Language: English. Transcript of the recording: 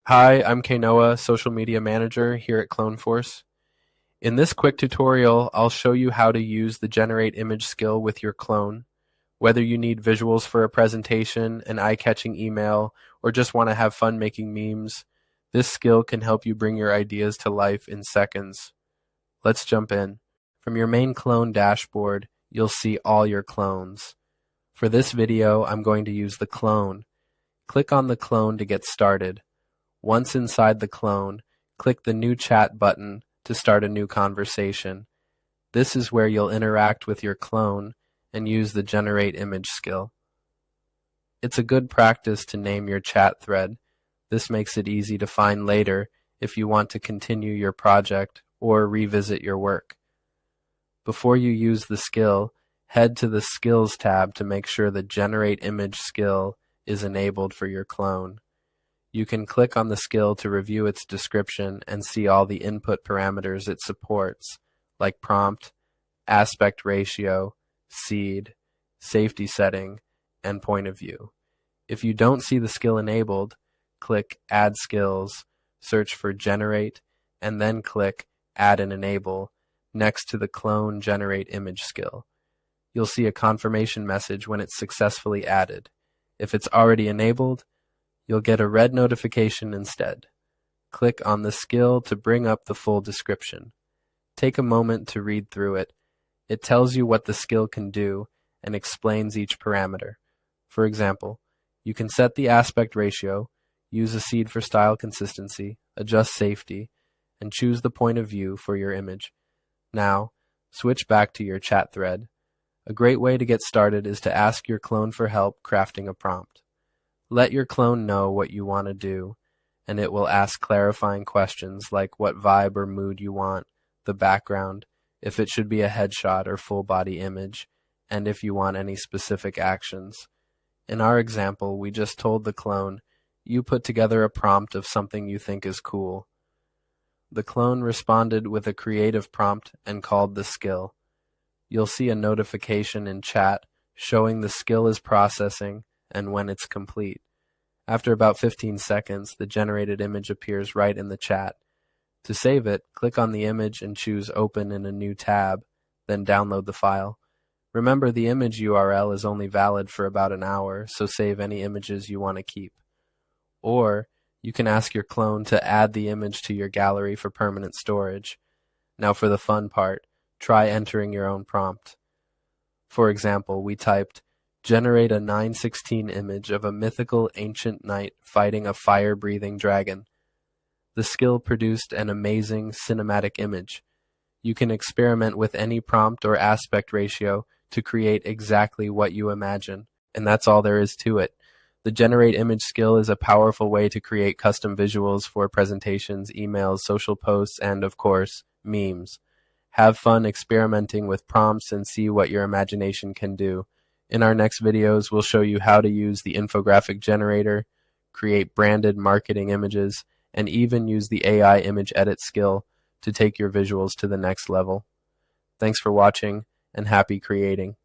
Hi, I'm Kanoa, Social Media Manager here at CloneForce. In this quick tutorial, I'll show you how to use the Generate Image skill with your clone. Whether you need visuals for a presentation, an eye-catching email, or just want to have fun making memes, this skill can help you bring your ideas to life in seconds. Let's jump in. From your main clone dashboard, you'll see all your clones. For this video, I'm going to use the clone. Click on the clone to get started. Once inside the clone, click the New Chat button to start a new conversation. This is where you'll interact with your clone and use the Generate Image skill. It's a good practice to name your chat thread. This makes it easy to find later if you want to continue your project or revisit your work. Before you use the skill, head to the Skills tab to make sure the Generate Image skill is enabled for your clone. You can click on the skill to review its description and see all the input parameters it supports, like prompt, aspect ratio, seed, safety setting, and point of view. If you don't see the skill enabled, click Add Skills, search for Generate, and then click Add and Enable next to the Clone Generate Image skill. You'll see a confirmation message when it's successfully added. If it's already enabled, you'll get a red notification instead. Click on the skill to bring up the full description. Take a moment to read through it. It tells you what the skill can do and explains each parameter. For example, you can set the aspect ratio, use a seed for style consistency, adjust safety, and choose the point of view for your image. Now, switch back to your chat thread. A great way to get started is to ask your clone for help crafting a prompt. Let your clone know what you want to do, and it will ask clarifying questions like what vibe or mood you want, the background, if it should be a headshot or full body image, and if you want any specific actions. In our example, we just told the clone, you put together a prompt of something you think is cool. The clone responded with a creative prompt and called the skill. You'll see a notification in chat showing the skill is processing and when it's complete. After about 15 seconds, the generated image appears right in the chat. To save it, click on the image and choose Open in a new tab, then download the file. Remember, the image URL is only valid for about an hour, so save any images you want to keep. Or, you can ask your clone to add the image to your gallery for permanent storage. Now for the fun part, try entering your own prompt. For example, we typed, generate a 9:16 image of a mythical ancient knight fighting a fire-breathing dragon. The skill produced an amazing cinematic image. You can experiment with any prompt or aspect ratio to create exactly what you imagine, and that's all there is to it. The Generate Image skill is a powerful way to create custom visuals for presentations, emails, social posts, and, of course, memes. Have fun experimenting with prompts and see what your imagination can do. In our next videos, we'll show you how to use the infographic generator, create branded marketing images, and even use the AI image edit skill to take your visuals to the next level. Thanks for watching, and happy creating.